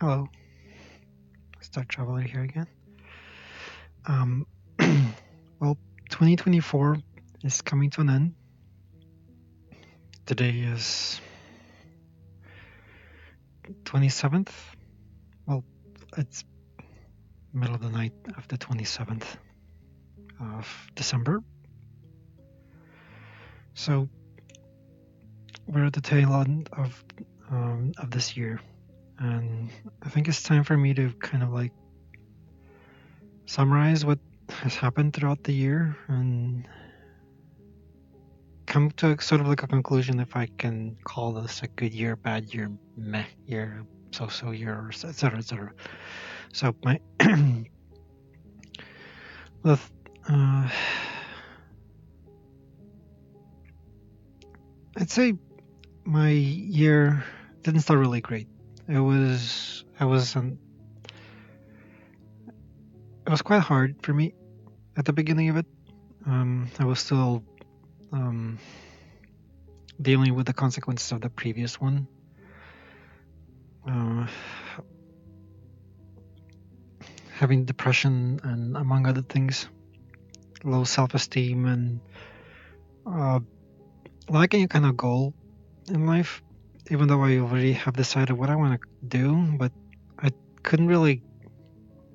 Hello, Star Traveler here again. Um, well, 2024 is coming to an end. Today is 27th. Well, it's middle of the night of the 27th of December. So we're at the tail end of this year, and I think it's time for me to kind of like summarize what has happened throughout the year and come to sort of like a conclusion if I can call this a good year, bad year, meh year, so year, etc. etc. So my the uh, I'd say my year didn't start really great. It was quite hard for me at the beginning of it. I was still um, dealing with the consequences of the previous one. Uh, Having depression and among other things, low self-esteem and uh, lacking a kind of goal in life. Even though I already have decided what I want to do, but I couldn't really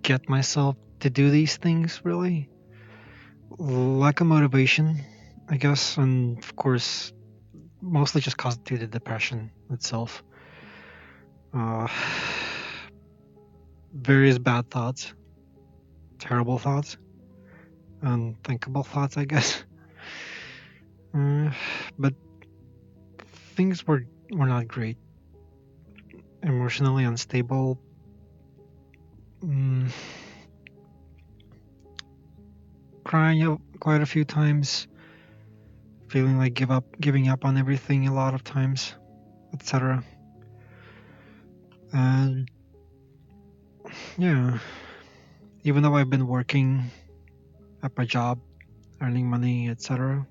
get myself to do these things really. Lack of motivation, I guess, and of course, mostly just caused due to depression itself. Uh, Various bad thoughts, terrible thoughts, unthinkable thoughts, I guess. Uh, but things were not great. Emotionally unstable. Mm, Crying out quite a few times. Feeling like giving up on everything a lot of times, etc. And yeah, even though I've been working at my job, earning money, etc.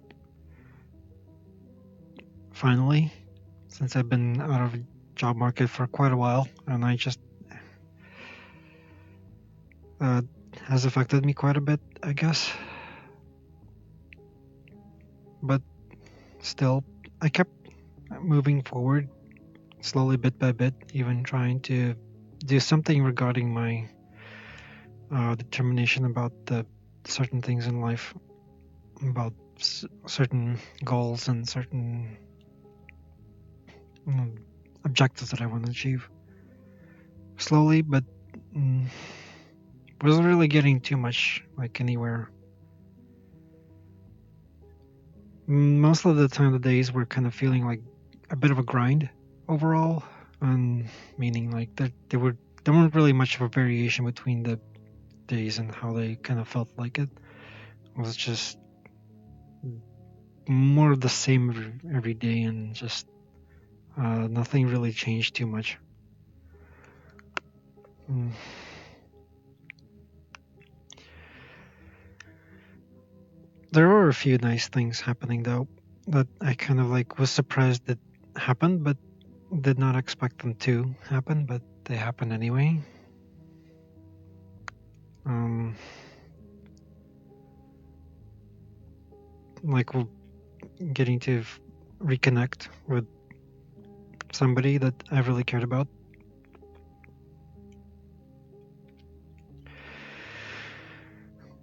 Finally, since I've been out of job market for quite a while, and I just uh, has affected me quite a bit, I guess. But still, I kept moving forward slowly, bit by bit, even trying to do something regarding my determination about the certain things in life, about certain goals and certain mm, objectives that I want to achieve. Slowly, but mm, wasn't really getting too much like anywhere. Most of the time, the days were kind of feeling like a bit of a grind overall, and meaning like that there weren't really much of a variation between the days and how they kind of felt like it was just more of the same every day, and just nothing really changed too much. Mm. There were a few nice things happening though that I kind of like was surprised that happened, but did not expect them to happen, but they happened anyway. Um, like getting to reconnect with somebody that I really cared about.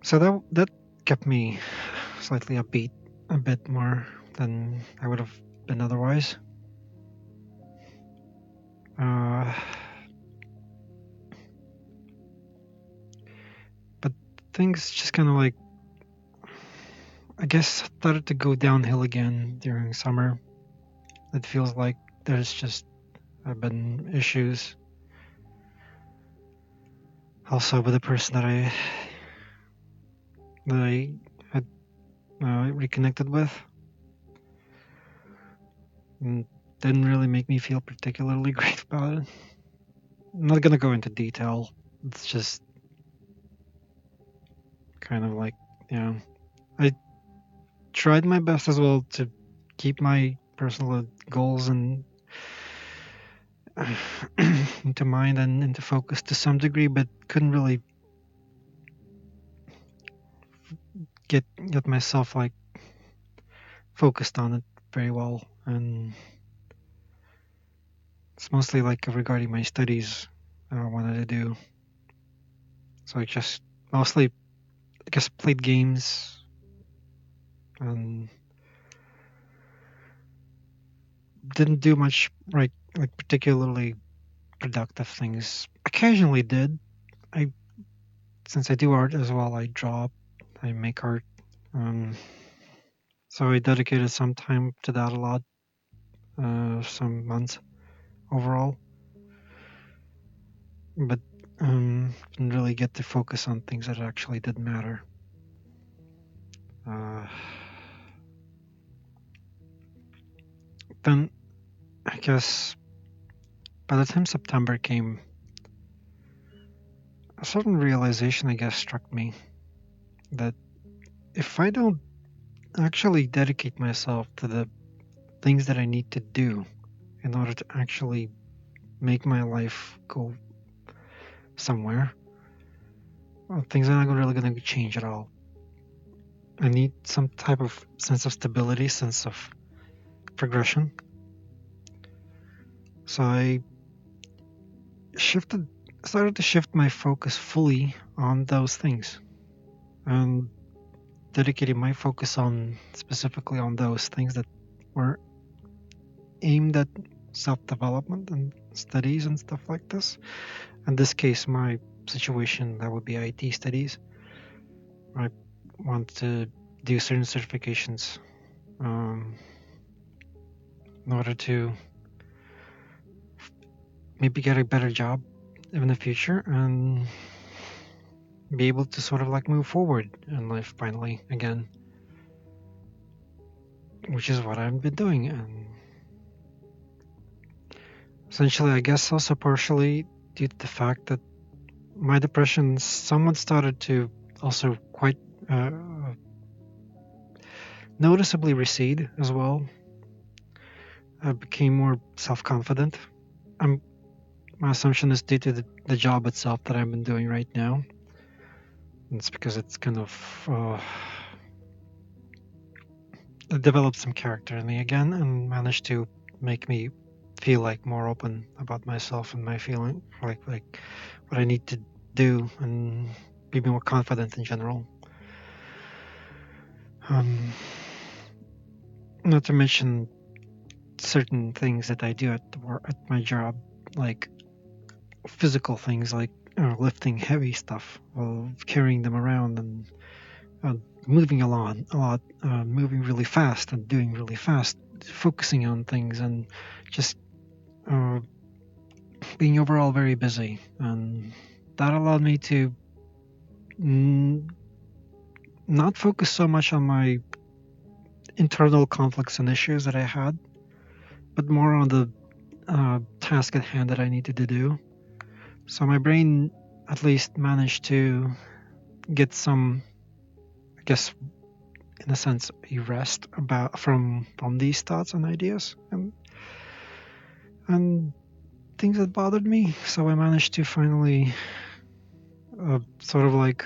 So that kept me slightly upbeat, a bit more than I would have been otherwise. Uh, but things just kind of like, I guess, started to go downhill again during summer. It feels like there's just have been issues also with the person that I had reconnected with. And didn't really make me feel particularly great about it. I'm not gonna go into detail. It's just kind of like, you know, I tried my best as well to keep my personal goals and into mind and into focus to some degree, but couldn't really get myself like focused on it very well. And it's mostly like regarding my studies I wanted to do. So I just mostly, I guess, played games and didn't do much like particularly productive things. Occasionally did. I Since I do art as well, I draw, I make art. Um, so I dedicated some time to that a lot, some months overall. But didn't really get to focus on things that actually did matter. Uh, then I guess by the time September came, a certain realization, I guess, struck me that if I don't actually dedicate myself to the things that I need to do in order to actually make my life go somewhere, well, things are not really going to change at all. I need some type of sense of stability, sense of progression. So I shifted, started to shift my focus fully on those things and dedicated my focus on specifically on those things that were aimed at self-development and studies and stuff like this. In this case, my situation that would be IT studies. I want to do certain certifications um, in order to maybe get a better job in the future and be able to sort of like move forward in life finally again, which is what I've been doing. And essentially, I guess also partially due to the fact that my depression somewhat started to also quite uh, noticeably recede as well. I became more self-confident. I'm, my assumption is due to the job itself that I've been doing right now. It's because it's kind of developed some character in me again and managed to make me feel like more open about myself and my feeling, like what I need to do and be more confident in general. Um, Not to mention certain things that I do at the work, at my job, like physical things like lifting heavy stuff, carrying them around and uh, moving a lot, moving really fast and doing really fast, focusing on things and just uh, being overall very busy. And that allowed me to mm, not focus so much on my internal conflicts and issues that I had, but more on the task at hand that I needed to do. So my brain at least managed to get some, I guess, in a sense, a rest about from these thoughts and ideas and things that bothered me. So I managed to finally sort of like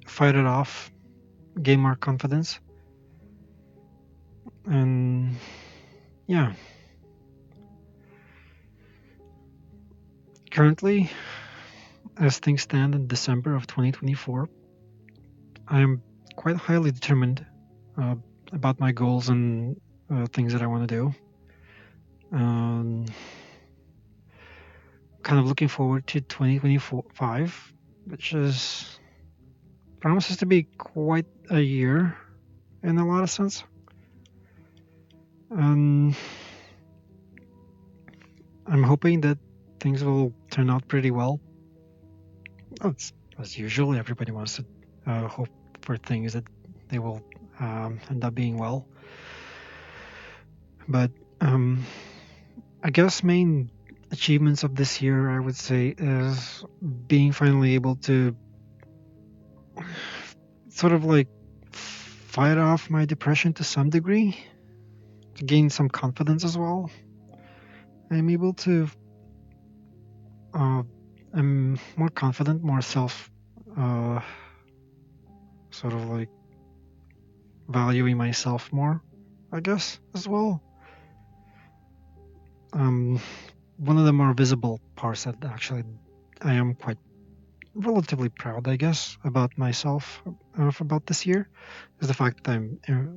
fight it off, gain more confidence, and yeah. Currently, as things stand in December of 2024, I am quite highly determined uh, about my goals and things that I want to do. Um, Kind of looking forward to 2025, which is promises to be quite a year in a lot of sense. Um, I'm hoping that things will turn out pretty well. It's, as usual, everybody wants to hope for things that they will end up being well. But um, I guess main achievements of this year, I would say, is being finally able to sort of like fight off my depression to some degree, to gain some confidence as well, I'm able to, uh, I'm more confident, more self, uh, sort of like valuing myself more, I guess, as well. Um, One of the more visible parts that actually I am quite relatively proud, I guess, about myself, about this year is the fact that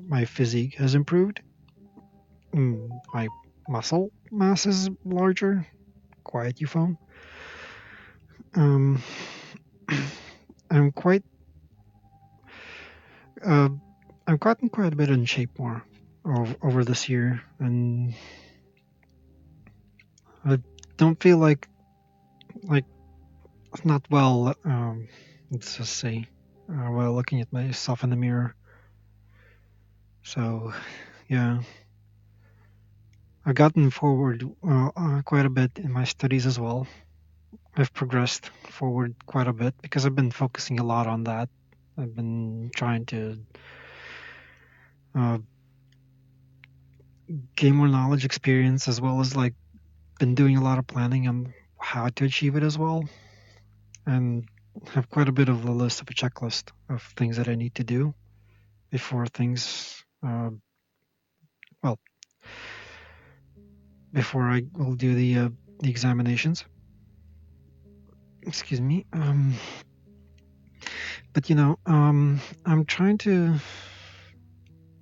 my physique has improved. My muscle mass is larger. Quiet, you phone. Um, I'm quite, uh, I've gotten quite a bit in shape more over this year, and I don't feel like not well. Let's just say, while looking at myself in the mirror. So yeah, I've gotten forward quite a bit in my studies as well. I've progressed forward quite a bit because I've been focusing a lot on that. I've been trying to uh, gain more knowledge, experience, as well as like been doing a lot of planning on how to achieve it as well, and have quite a bit of a list of a checklist of things that I need to do before things. Well, before I will do the examinations. Excuse me. But I'm trying to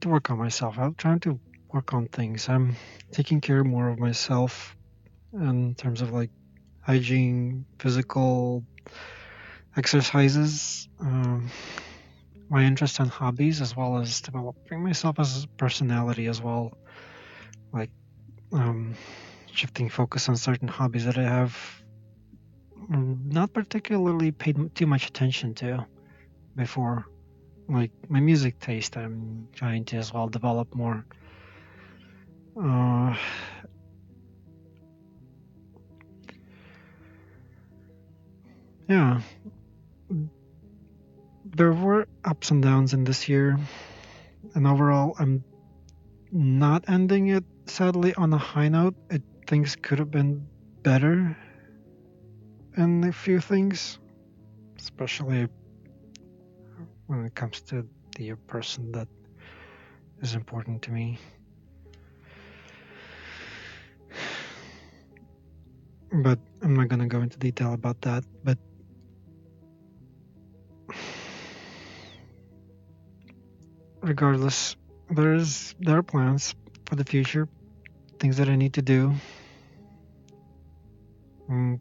work on myself. I'm trying to work on things. I'm taking care more of myself in terms of like hygiene, physical exercises, my interest and hobbies, as well as developing myself as a personality as well. Like um, shifting focus on certain hobbies that I have not particularly paid too much attention to before. Like my music taste, I'm trying to as well develop more. Uh, yeah, there were ups and downs in this year, and overall, I'm not ending it sadly on a high note. Things could have been better in a few things, especially when it comes to the person that is important to me. But I'm not gonna go into detail about that. But regardless, there are plans for the future, things that I need to do. mm,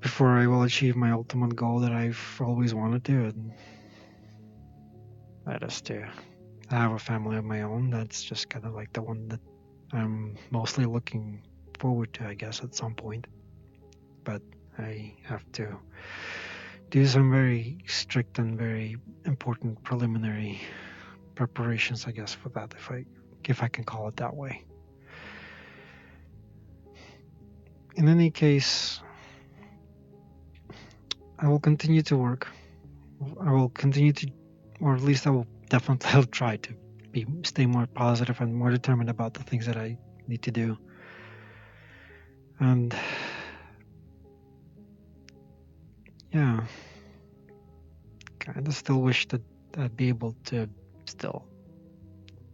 Before I will achieve my ultimate goal that I've always wanted to, and that is to have a family of my own. That's just kind of like the one that I'm mostly looking forward to, I guess, at some point. But I have to do some very strict and very important preliminary preparations, I guess, for that, if I can call it that way. In any case, I will continue to work. I will continue to, or at least I will definitely try to stay more positive and more determined about the things that I need to do. And yeah, kind of still wish that I'd be able to still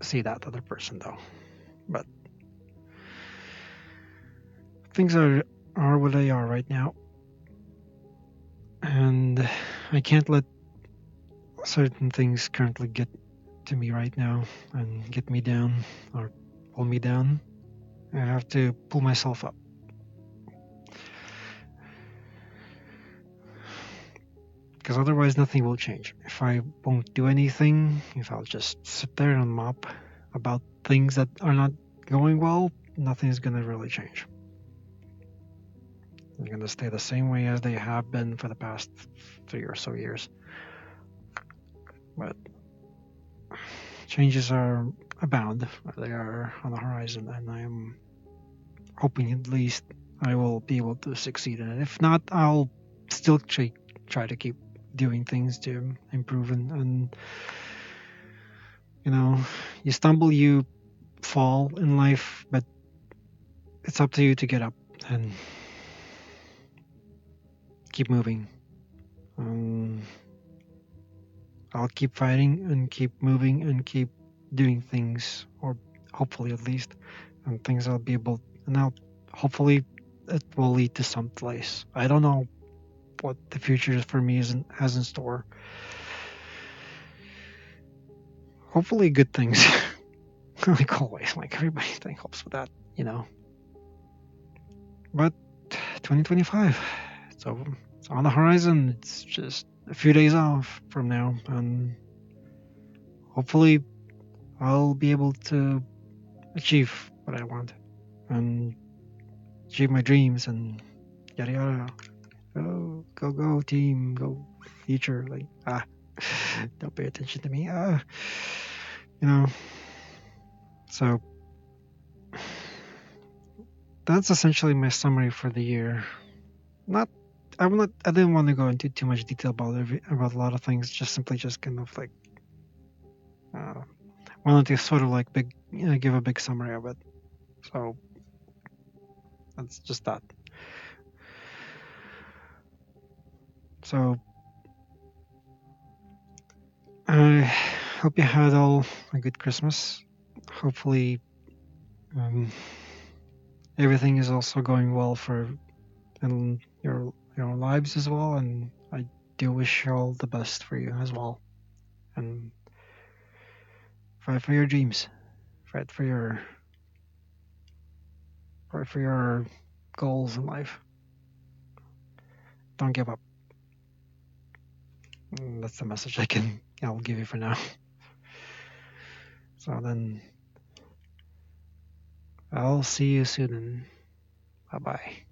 see that other person though. But things are what they are right now, and I can't let certain things currently get to me right now and get me down or pull me down. I have to pull myself up because otherwise nothing will change. If I won't do anything, if I'll just sit there and mop about things that are not going well, nothing's gonna really change. They're gonna stay the same way as they have been for the past 3 or so years. But changes are abound. They are on the horizon, and I am hoping at least I will be able to succeed in it. If not, I'll still try to keep doing things to improve and you know, you stumble, you fall in life, but it's up to you to get up and keep moving. Um, I'll keep fighting and keep moving and keep doing things, or hopefully at least, and things I'll be able. And I'll hopefully it will lead to some place. I don't know what the future for me has in store. Hopefully, good things. Like always, like everybody hopes for that. But 2025, so it's on the horizon. It's just a few days off from now, and hopefully, I'll be able to achieve what I want and achieve my dreams and yada yada. Go, team, go, future. Like, don't pay attention to me. You know, so that's essentially my summary for the year. Not, I'm not, I didn't want to go into too much detail about a lot of things. Just simply, just kind of like, uh, wanted to sort of like give a big summary of it. So that's just that. So I hope you had all a good Christmas. Hopefully, um, everything is also going well for in your lives as well. And I do wish you all the best for you as well. And fight for your dreams. Fight for your goals in life. Don't give up. That's the message I'll give you for now. So then I'll see you soon. Bye bye.